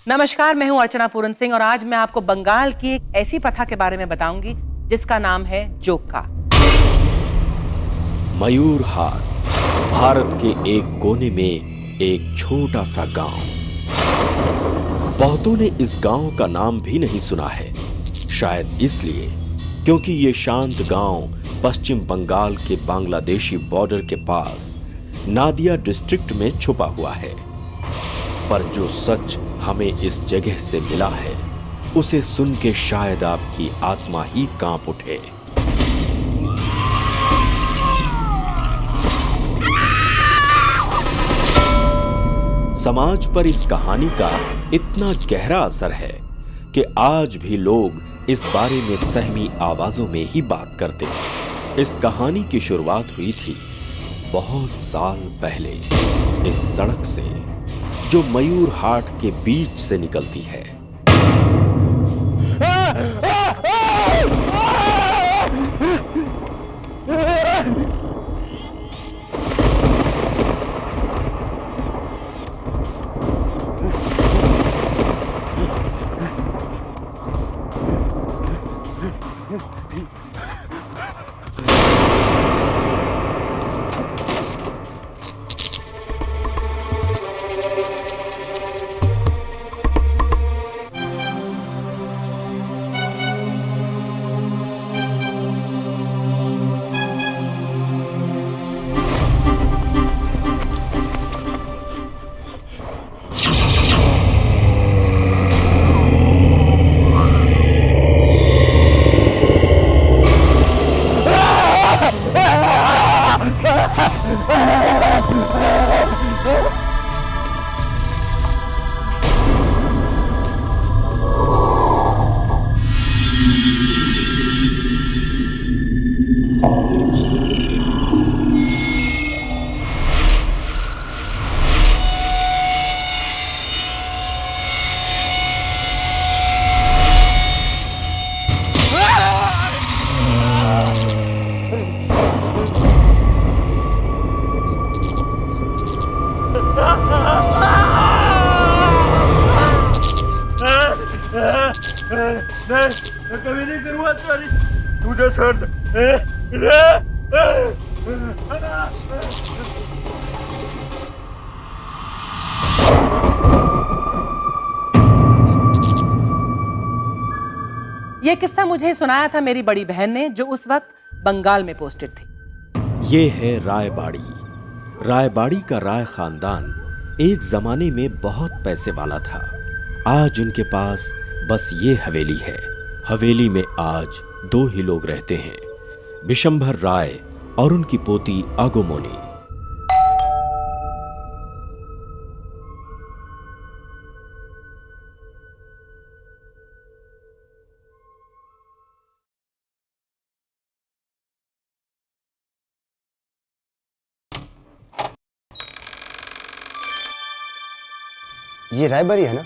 नमस्कार, मैं हूं अर्चना पूरन सिंह और आज मैं आपको बंगाल की एक ऐसी प्रथा के बारे में बताऊंगी जिसका नाम है जोका। मयूर हाट भारत के एक कोने में एक छोटा सा गांव। बहुतों ने इस गांव का नाम भी नहीं सुना है, शायद इसलिए क्योंकि ये शांत गांव पश्चिम बंगाल के बांग्लादेशी बॉर्डर के पास नादिया डिस्ट्रिक्ट में छुपा हुआ है। पर जो सच हमें इस जगह से मिला है उसे सुन के शायद आपकी आत्मा ही कांप उठे। समाज पर इस कहानी का इतना गहरा असर है कि आज भी लोग इस बारे में सहमी आवाजों में ही बात करते हैं। इस कहानी की शुरुआत हुई थी बहुत साल पहले इस सड़क से जो मयूर हाट के बीच से निकलती है। कभी नहीं करूँगा तुम्हारी, मुझे छोड़ दो। यह किस्सा मुझे सुनाया था मेरी बड़ी बहन ने, जो उस वक्त बंगाल में पोस्टेड थी। ये है रायबाड़ी। रायबाड़ी का राय खानदान एक जमाने में बहुत पैसे वाला था। आज उनके पास बस ये हवेली है। हवेली में आज 2 ही लोग रहते हैं, विशंभर राय और उनकी पोती आगोमोनी। ये रायबरी है ना?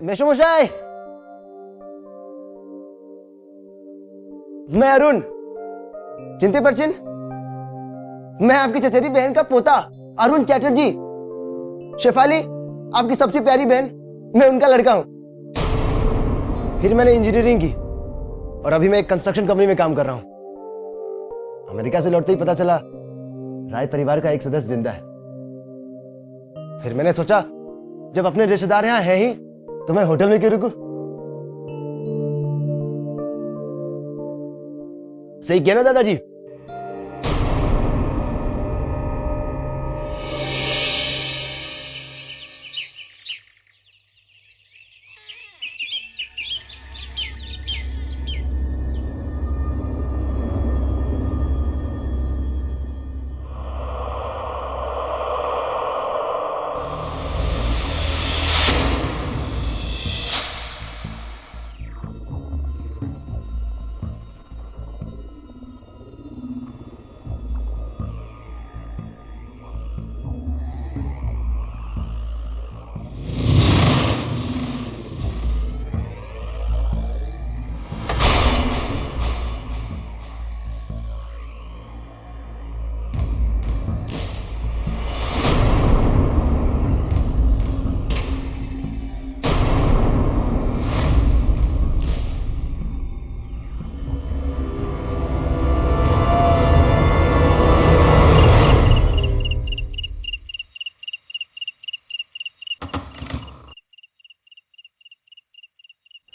मेशोमशाई, मैं अरुण चिंते परचिन। मैं आपकी चचेरी बहन का पोता अरुण चैटर्जी। शेफाली आपकी सबसे प्यारी बहन, मैं उनका लड़का हूं। फिर मैंने इंजीनियरिंग की और अभी मैं एक कंस्ट्रक्शन कंपनी में काम कर रहा हूं। अमेरिका से लौटते ही पता चला राय परिवार का एक सदस्य जिंदा है। फिर मैंने सोचा जब अपने रिश्तेदार यहां हैं ही तो मैं होटल में क्यों रुकूं। सही किया ना दादाजी?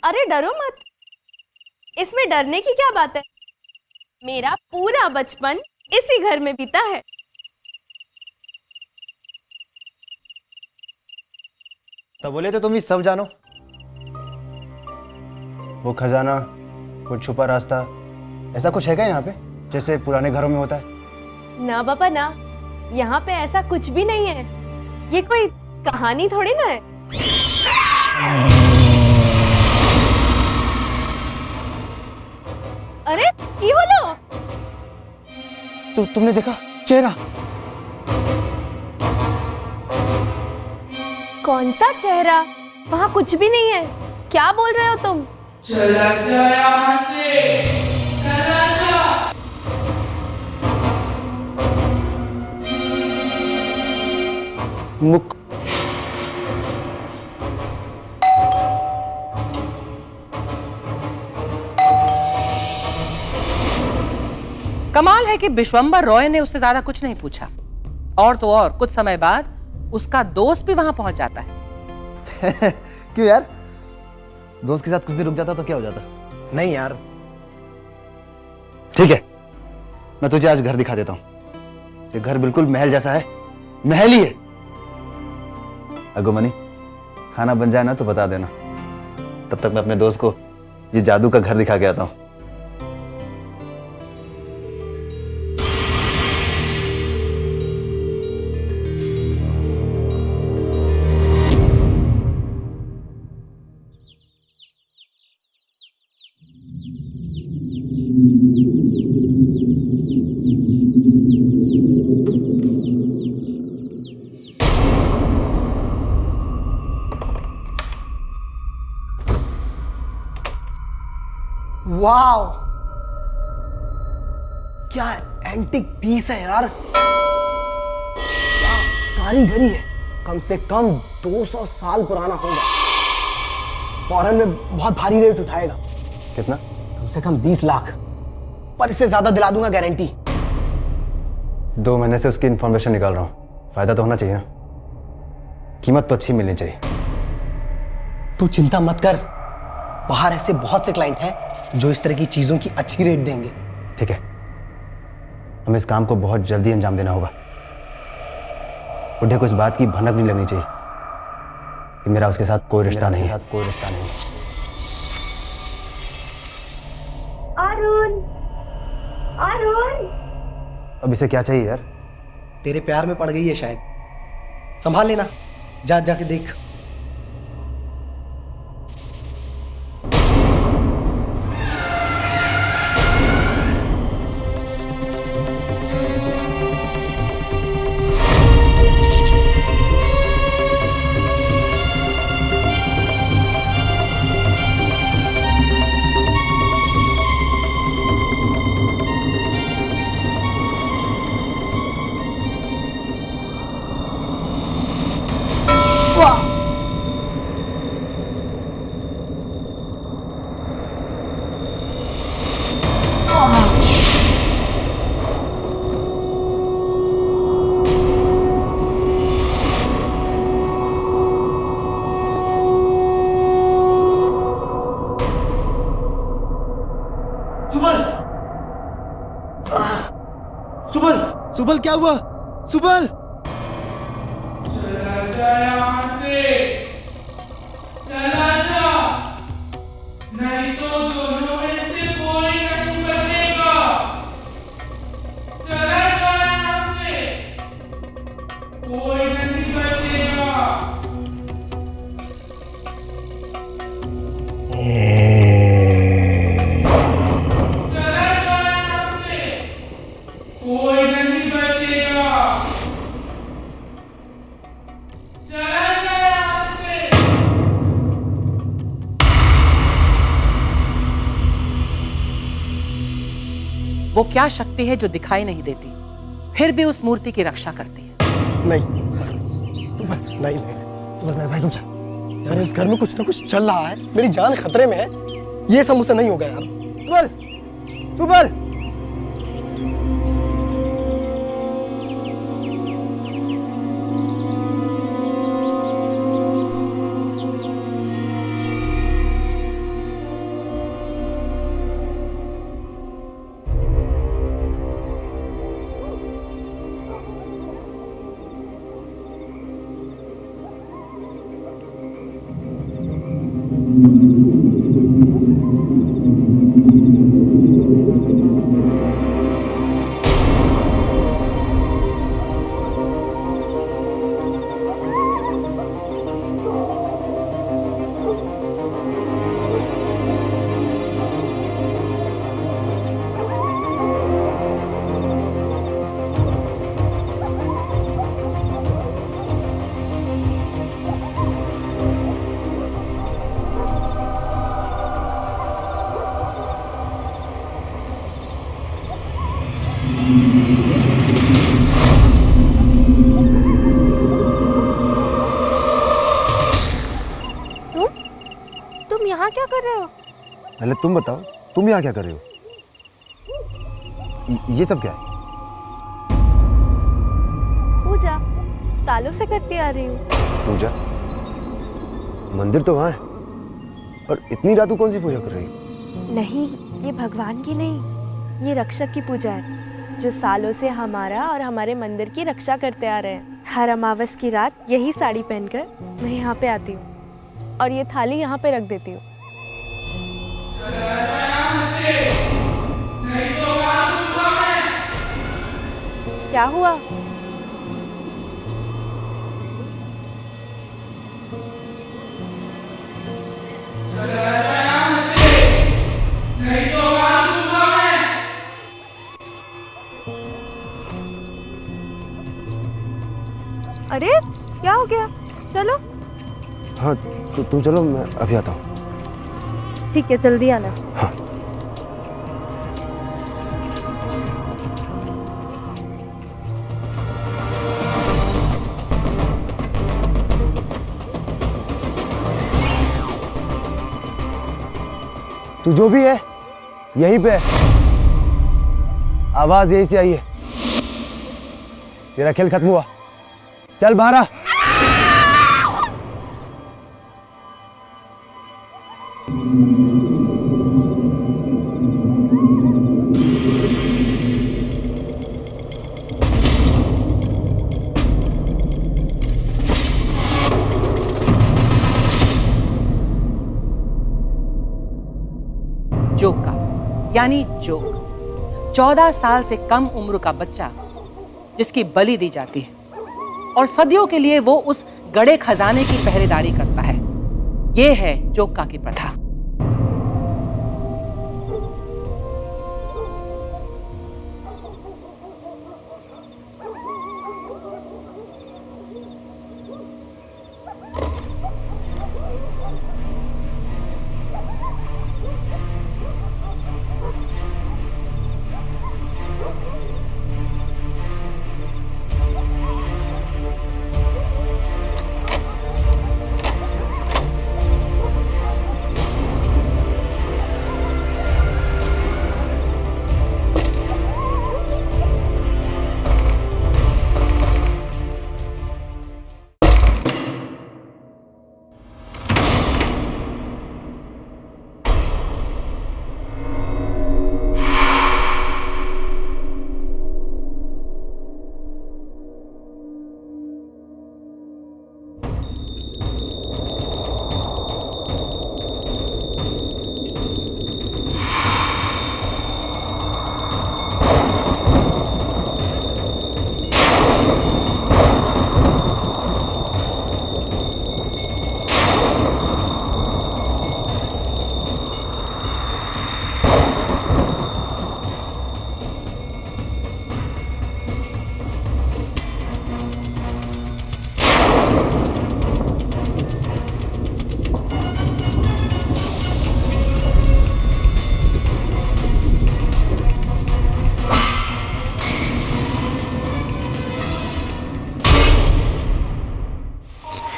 अरे डरो मत, इसमें डरने की क्या बात है। मेरा पूरा बचपन इसी घर में बीता है। तो बोले तो तुम ही सब जानो। वो खजाना, वो छुपा रास्ता, ऐसा कुछ है क्या यहाँ पे जैसे पुराने घरों में होता है? ना पापा ना, यहाँ पे ऐसा कुछ भी नहीं है। ये कोई कहानी थोड़ी ना है। अरे की होलो? तो तुमने देखा चेहरा? कौन सा चेहरा? वहाँ कुछ भी नहीं है। क्या बोल रहे हो तुम? चला जा यहाँ से, चला जा। मुख कमाल है कि विश्वंबर रॉय ने उससे ज्यादा कुछ नहीं पूछा, और तो और कुछ समय बाद उसका दोस्त भी वहां पहुंच जाता है। क्यों यार? दोस्त के साथ कुछ देर रुक जाता तो क्या हो जाता? नहीं यार। ठीक है, मैं तुझे आज घर दिखा देता हूँ। ये घर बिल्कुल महल जैसा है, महल ही है। अगुमनी, खाना बन जाए ना तो बता देना, तब तक मैं अपने दोस्त को ये जादू का घर दिखा के आता हूँ। वाव, क्या एंटीक पीस है यार। क्या कारीगरी है। कम से कम 200 साल पुराना होगा। फॉरेन में बहुत भारी रेट उठाएगा। कितना? कम से कम 20 लाख, पर इससे ज्यादा दिला दूंगा गारंटी। 2 महीने से उसकी इंफॉर्मेशन निकाल रहा हूँ, फायदा तो होना चाहिए ना। कीमत तो अच्छी मिलनी चाहिए। तू चिंता मत कर, बाहर ऐसे बहुत से क्लाइंट हैं जो इस तरह की चीजों की अच्छी रेट देंगे। ठीक है, हमें इस काम को बहुत जल्दी अंजाम देना होगा। बुढ़े को इस बात की भनक नहीं लगनी चाहिए कि मेरा उसके साथ कोई रिश्ता नहीं है। अरुण, अरुण, अब इसे क्या चाहिए यार? तेरे प्यार में पड़ गई है शायद। संभाल लेना, जा जाके देख। सुबल, क्या हुआ? सुबल, चला जा यहाँ से, चला जा, नहीं तो दोनों में से कोई नहीं बचेगा। चला जा यहाँ से, कोई नहीं बचेगा। चला जा यहाँ से, कोई नहीं बचेगा। चला जा यहाँ से। वो क्या शक्ति है जो दिखाई नहीं देती, फिर भी उस मूर्ति की रक्षा करती है? नहीं, नहीं, मेरे भाई रुक जा। यार इस घर में कुछ ना कुछ चल रहा है, मेरी जान खतरे में है। ये सब मुझसे नहीं होगा यार। सुबल, सुबल, तुम यहाँ क्या कर रहे हो? पहले तुम बताओ, तुम यहाँ क्या कर रहे हो? ये सब क्या है? पूजा सालों से करती आ रही हूँ। पूजा? मंदिर तो वहाँ है, और इतनी रात को कौन सी पूजा कर रही हो? नहीं, ये भगवान की नहीं, ये रक्षक की पूजा है, जो सालों से हमारा और हमारे मंदिर की रक्षा करते आ रहे हैं। हर अमावस की रात यही साड़ी पहनकर मैं यहाँ पे आती हूँ और ये थाली यहाँ पे रख देती हूँ। क्या हुआ? अरे क्या हो गया? चलो। हाँ तो तुम चलो, मैं अभी आता हूँ। ठीक है, जल्दी आना। हाँ। तू जो भी है यहीं पे है, आवाज यहीं से आई है। तेरा खेल खत्म हुआ, चल बाहर आ। जोका यानी जोक, 14 साल से कम उम्र का बच्चा जिसकी बलि दी जाती है और सदियों के लिए वो उस गड़े खजाने की पहरेदारी करता है। ये है जोका की प्रथा।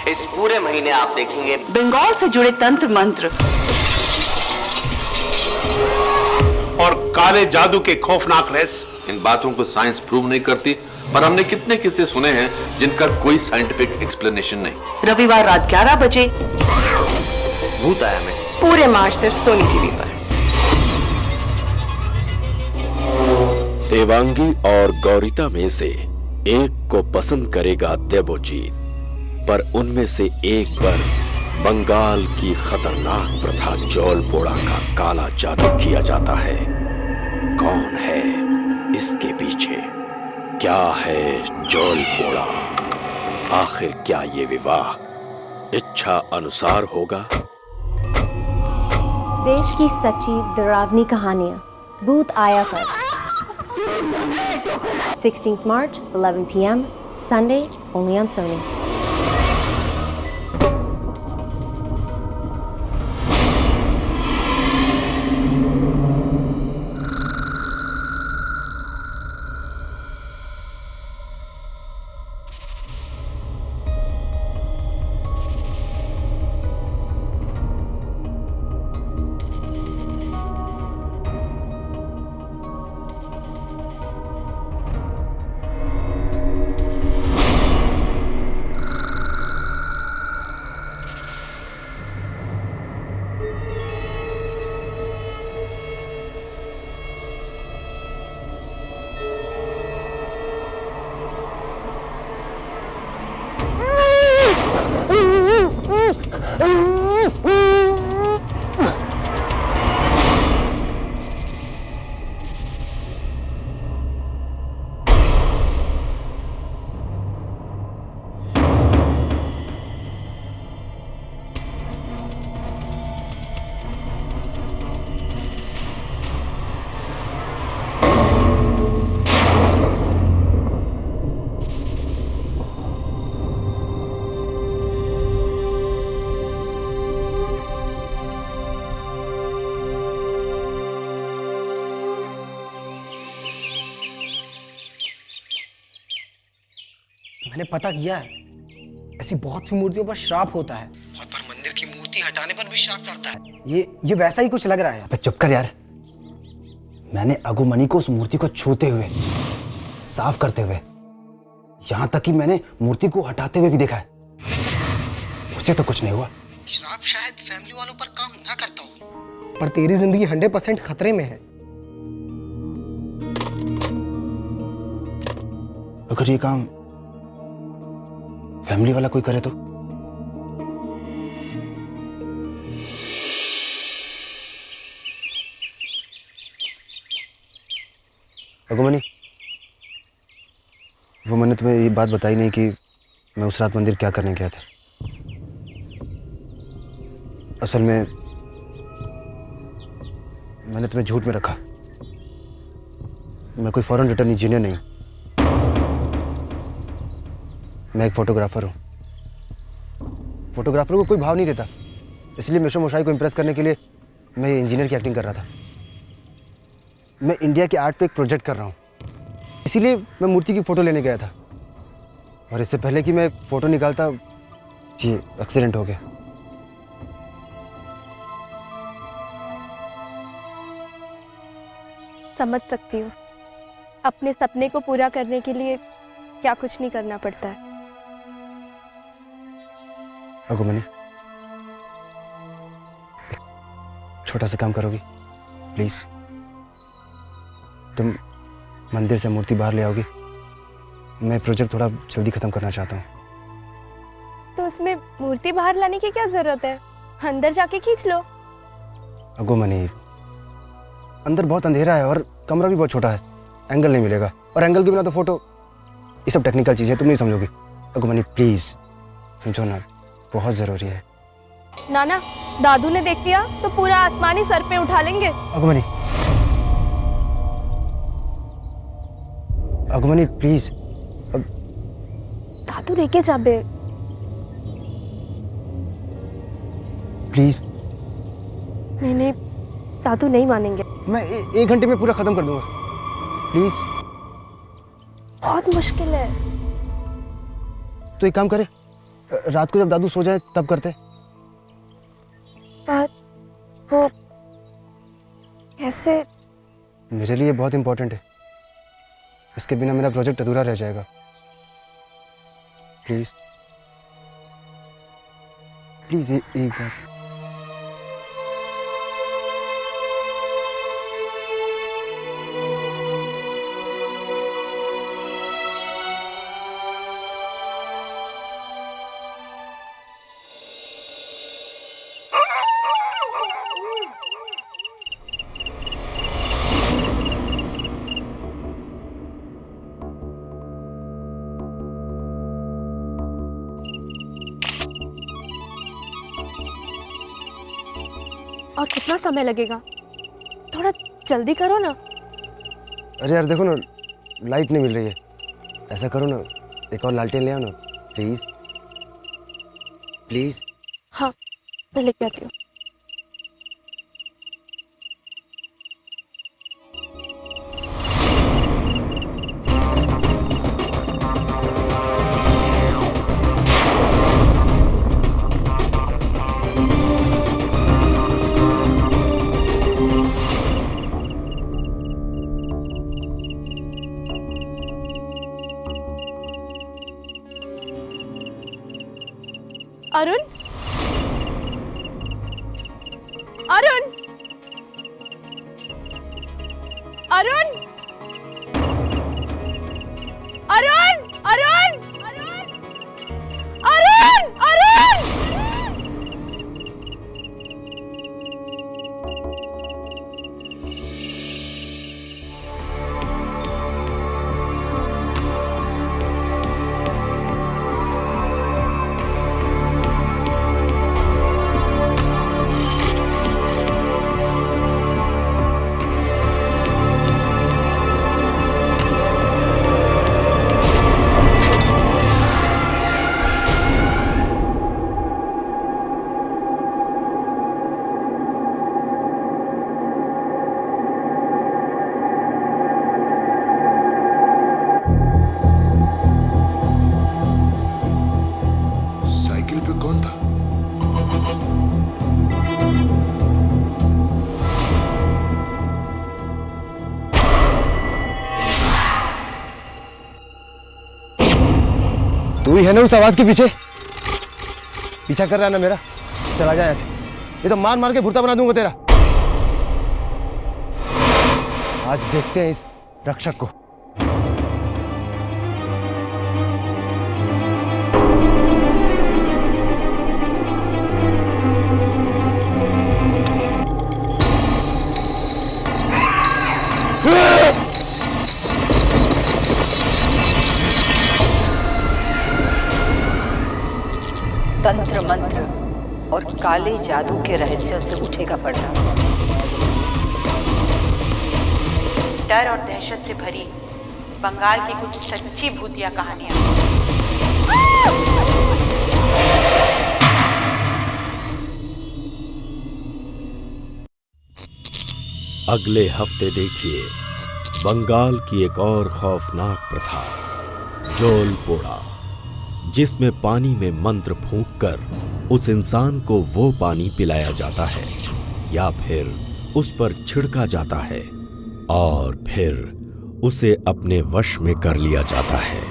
इस पूरे महीने आप देखेंगे बंगाल से जुड़े तंत्र मंत्र और काले जादू के खौफनाक रहस्य। इन बातों को साइंस प्रूव नहीं करती, पर हमने कितने किस्से सुने हैं जिनका कोई साइंटिफिक एक्सप्लेनेशन नहीं। रविवार रात 11 बजे भूत आया में पूरे मार्च से सोनी टीवी पर। देवांगी और गौरीता में से एक को पसंद करेगा देवोजीत, पर उनमें से एक पर बंगाल की खतरनाक प्रथा जौलपोड़ा का काला जादू किया जाता है। कौन है इसके पीछे? क्या है जौलपोड़ा? आखिर क्या ये विवाह इच्छा अनुसार होगा? देश की सच्ची डरावनी कहानियां भूत आया कर 16th March 11 p.m. Sunday only on Sony. मैंने पता किया है, ऐसी बहुत सी मूर्तियों पर श्राप होता है और पर मंदिर की मूर्ति हटाने पर भी श्राप चढ़ता है। ये वैसा ही कुछ लग रहा है। चुप कर यार। मैंने अगुमनी को उस मूर्ति को छूते हुए, साफ करते हुए, यहां तक कि मैंने मूर्ति को हटाते हुए भी देखा है। उसे तो कुछ नहीं हुआ। श्राप शायद फैमिली वालों पर काम ना करता हो, पर तेरी जिंदगी 100% खतरे में है। अगर ये काम फैमिली वाला कोई करे तो? अगुमनी, वो मैंने तुम्हें ये बात बताई नहीं कि मैं उस रात मंदिर क्या करने गया था। असल में मैंने तुम्हें झूठ में रखा। मैं कोई फॉरेन रिटर्न इंजीनियर नहीं, मैं एक फोटोग्राफर हूँ। फोटोग्राफर को कोई भाव नहीं देता, इसलिए मिश्रा मोशाई को इम्प्रेस करने के लिए मैं ये इंजीनियर की एक्टिंग कर रहा था। मैं इंडिया के आर्ट पे एक प्रोजेक्ट कर रहा हूँ, इसीलिए मैं मूर्ति की फ़ोटो लेने गया था। और इससे पहले कि मैं फ़ोटो निकालता, ये एक्सीडेंट हो गया। समझ सकती हूँ, अपने सपने को पूरा करने के लिए क्या कुछ नहीं करना पड़ता है। अगुमनी, एक छोटा सा काम करोगी प्लीज? तुम मंदिर से मूर्ति बाहर ले आओगी? मैं प्रोजेक्ट थोड़ा जल्दी खत्म करना चाहता हूँ। तो उसमें मूर्ति बाहर लाने की क्या जरूरत है? अंदर जाके खींच लो। अगुमनी, अंदर बहुत अंधेरा है और कमरा भी बहुत छोटा है, एंगल नहीं मिलेगा, और एंगल के बिना तो फोटो, ये सब टेक्निकल चीजें तुम नहीं समझोगी। अगुमनी प्लीज समझो ना, बहुत जरूरी है। नाना, दादू ने देख लिया तो पूरा आसमान ही सर पे उठा लेंगे। अगुमनी, अगुमनी प्लीज। दादू लेके जा बे। प्लीज। नहीं, दादू नहीं मानेंगे। मैं 1 घंटे में पूरा खत्म कर दूंगा, प्लीज। बहुत मुश्किल है। तो एक काम करे, रात को जब दादू सो जाए तब करते। पर वो कैसे? मेरे लिए बहुत इंपॉर्टेंट है, इसके बिना मेरा प्रोजेक्ट अधूरा रह जाएगा। प्लीज प्लीज एक बार। और कितना समय लगेगा? थोड़ा जल्दी करो ना। अरे यार देखो ना, लाइट नहीं मिल रही है। ऐसा करो ना, एक और लालटेन ले आओ ना प्लीज प्लीज। हाँ, मैं लेके आती हूँ। अरुण, अरुण, अरुण, अरुण, अरुण, अरुण, अरुण। साइकिल पे कौन था? तू ही है ना उस आवाज के पीछे? पीछा कर रहा है ना मेरा? चला जा ऐसे, ये तो मार मार के भुर्ता बना दूंगा तेरा। आज देखते हैं इस रक्षक को। तंत्र मंत्र और काले जादू के रहस्यों से उठेगा पर्दा। डर और दहशत से भरी बंगाल की कुछ सच्ची भूतिया कहानियां। अगले हफ्ते देखिए बंगाल की एक और खौफनाक प्रथा, जोल पोड़ा, जिसमें पानी में मंत्र फूंककर उस इंसान को वो पानी पिलाया जाता है या फिर उस पर छिड़का जाता है और फिर उसे अपने वश में कर लिया जाता है।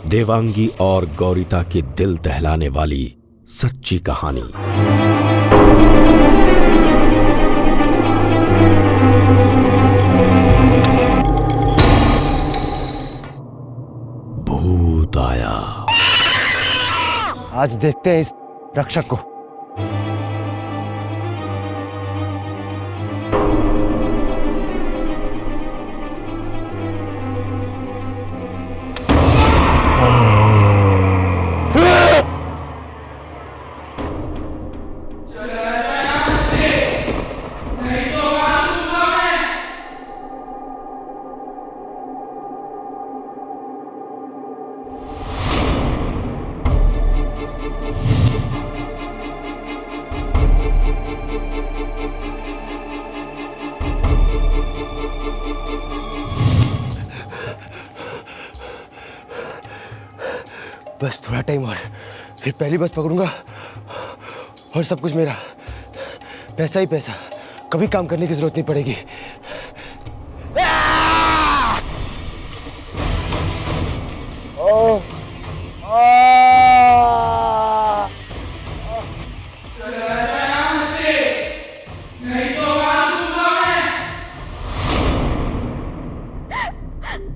देवांगी और गौरीता की दिल दहलाने वाली सच्ची कहानी। भूत आया। आज देखते हैं इस रक्षक को। बस थोड़ा टाइम और, फिर पहली बस पकड़ूंगा और सब कुछ मेरा। पैसा ही पैसा, कभी काम करने की जरूरत नहीं पड़ेगी।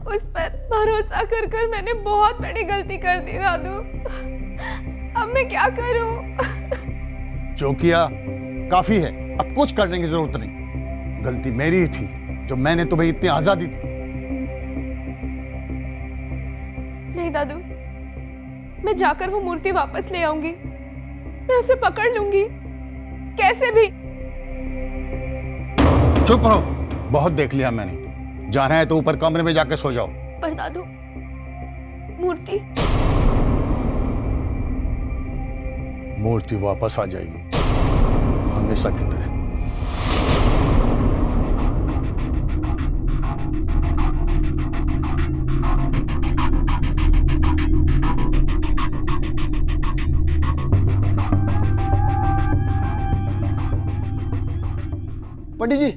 उस पर भरोसा कर कर मैंने बहुत बड़ी गलती कर दी दादू। अब मैं क्या करूं? जो किया काफी है, अब कुछ करने की जरूरत नहीं। गलती मेरी ही थी जो मैंने तुम्हें इतनी आजादी दी। नहीं दादू, मैं जाकर वो मूर्ति वापस ले आऊंगी। मैं उसे पकड़ लूंगी कैसे भी। चुप रहो, बहुत देख लिया मैंने। जाना है तो ऊपर कमरे में जाके सो जाओ। पर दादू, मूर्ति मूर्ति वापस आ जाएगी हमेशा की तरह। पंडित जी,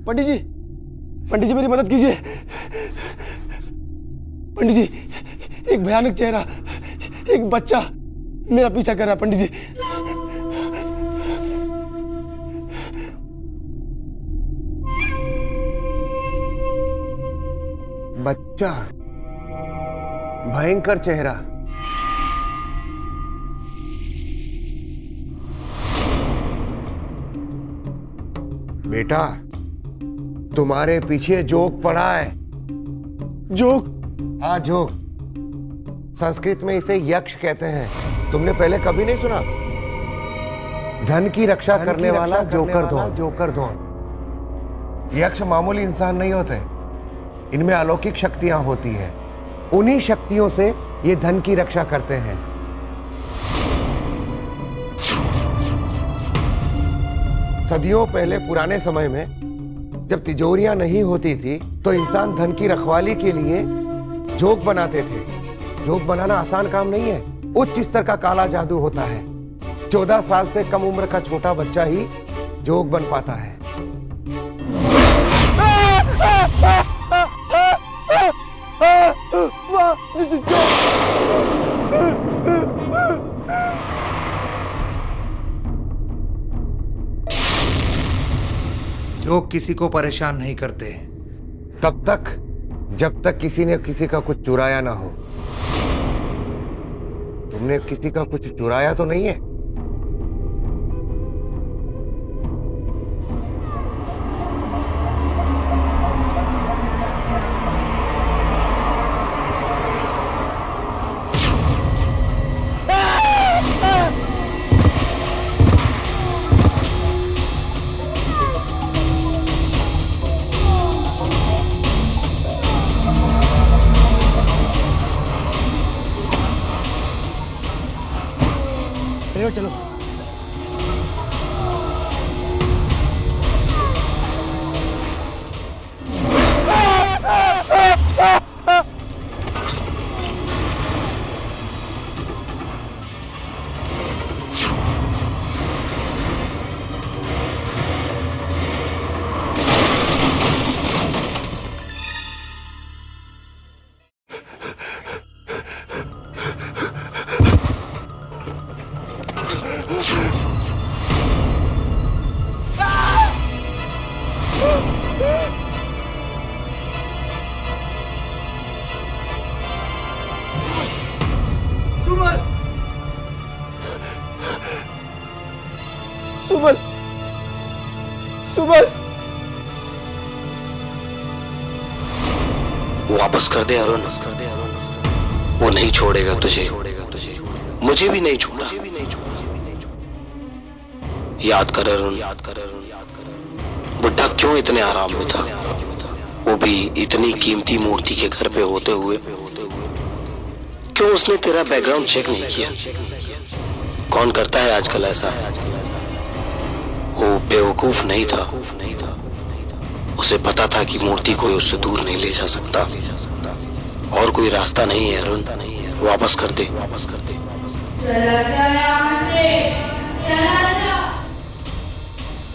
पंडित जी, पंडित जी मेरी मदद कीजिए। पंडित जी, एक भयानक चेहरा, एक बच्चा मेरा पीछा कर रहा है। पंडित जी, बच्चा, भयंकर चेहरा। बेटा, तुम्हारे पीछे जोग पड़ा है। जोग? हाँ, जोग। संस्कृत में इसे यक्ष कहते हैं। तुमने पहले कभी नहीं सुना? धन की रक्षा करने वाला जोकर धोन। जोकर धोन। यक्ष मामूली इंसान नहीं होते, इनमें अलौकिक शक्तियां होती हैं। उन्हीं शक्तियों से ये धन की रक्षा करते हैं। सदियों पहले पुराने समय में जब तिजोरियां नहीं होती थी तो इंसान धन की रखवाली के लिए जोग बनाते थे। जोग बनाना आसान काम नहीं है, उच्च स्तर का काला जादू होता है। 14 साल से कम उम्र का छोटा बच्चा ही जोग बन पाता है। जोग किसी को परेशान नहीं करते तब तक जब तक किसी ने किसी का कुछ चुराया ना हो। तुमने किसी का कुछ चुराया तो नहीं है? चलो, सुमन, सुमन, वापस कर दे अरुण, वो नहीं छोड़ेगा तुझे, मुझे भी नहीं छोड़ा। याद कर अरुण, बुढ़ा क्यों इतने आराम में था, वो भी इतनी कीमती मूर्ति के घर पे होते हुए। क्यों उसने तेरा बैकग्राउंड चेक नहीं किया? कौन करता है आजकल ऐसा? वो बेवकूफ नहीं था, उसे पता था कि मूर्ति कोई उससे दूर नहीं ले जा सकता, और कोई रास्ता नहीं है अरुण। वापस कर दे, वापस कर दे। चला जा यहाँ से, चला जा।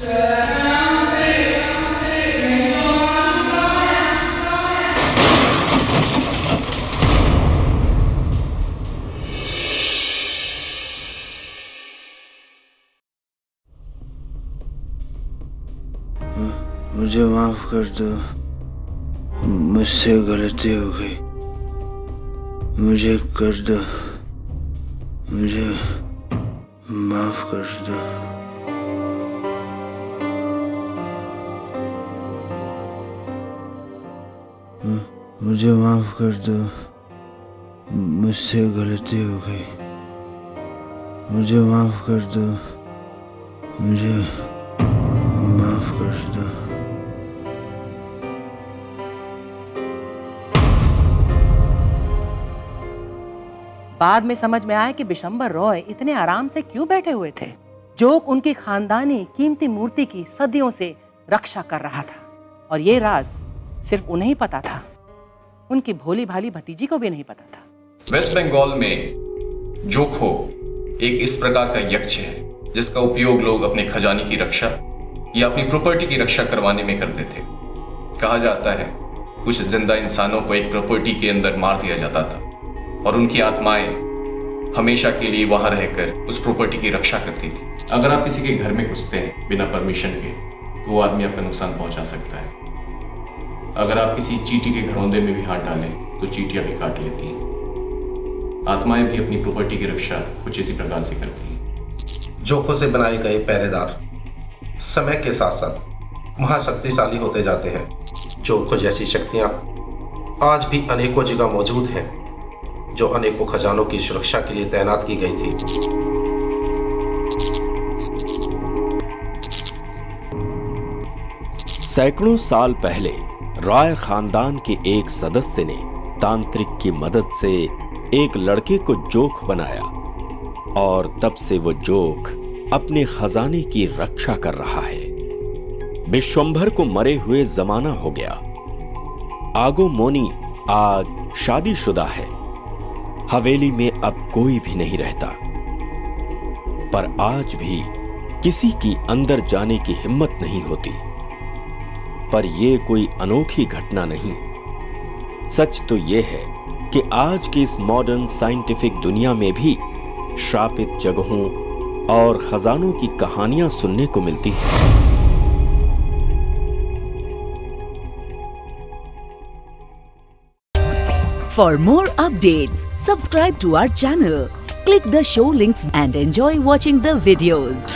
चला यहाँ से, नहीं तो मुझे माफ कर दो, मुझसे गलती हो गई, मुझे कर दो, मुझे माफ कर दो। मुझे माफ कर दो, मुझसे गलती हो गई, मुझे माफ कर दो, मुझे माफ कर दो। बाद में समझ में आया कि बिशंबर रॉय इतने आराम से क्यों बैठे हुए थे। जोक उनकी खानदानी कीमती मूर्ति की सदियों से रक्षा कर रहा था और ये राज सिर्फ उन्हें ही पता था, उनकी भोली भाली भतीजी को भी नहीं पता था। वेस्ट बंगाल में जोखो एक इस प्रकार का यक्ष है जिसका उपयोग लोग अपने खजाने की रक्षा या अपनी प्रॉपर्टी की रक्षा करवाने में करते थे। कहा जाता है कुछ जिंदा इंसानों को एक प्रॉपर्टी के अंदर मार दिया जाता था और उनकी आत्माएं हमेशा के लिए वहां रहकर उस प्रॉपर्टी की रक्षा करती थी। अगर आप किसी के घर में घुसते हैं बिना परमिशन के तो वो आदमी आपका नुकसान पहुंचा सकता है। अगर आप किसी चींटी के घरौंदे में भी हाथ डालें तो चींटियां भी काट लेती हैं। आत्माएं भी अपनी प्रॉपर्टी की रक्षा कुछ इसी प्रकार से करती हैं। जोखों से बनाए गए पहरेदार समय के साथ साथ महाशक्तिशाली होते जाते हैं। जोखों जैसी शक्तियां आज भी अनेकों जगह मौजूद हैं जो अनेकों खजानों की सुरक्षा के लिए तैनात की गई थी। सैकड़ों साल पहले रॉय खानदान के एक सदस्य ने तांत्रिक की मदद से एक लड़के को जोक बनाया और तब से वो जोक अपने खजाने की रक्षा कर रहा है। विश्वंभर को मरे हुए जमाना हो गया। आगो मोनी आज शादीशुदा है। हवेली में अब कोई भी नहीं रहता, पर आज भी किसी की अंदर जाने की हिम्मत नहीं होती। पर यह कोई अनोखी घटना नहीं। सच तो यह है कि आज की इस मॉडर्न साइंटिफिक दुनिया में भी श्रापित जगहों और खजानों की कहानियां सुनने को मिलती हैं। For more updates, subscribe to our channel, click the show links and enjoy watching the videos.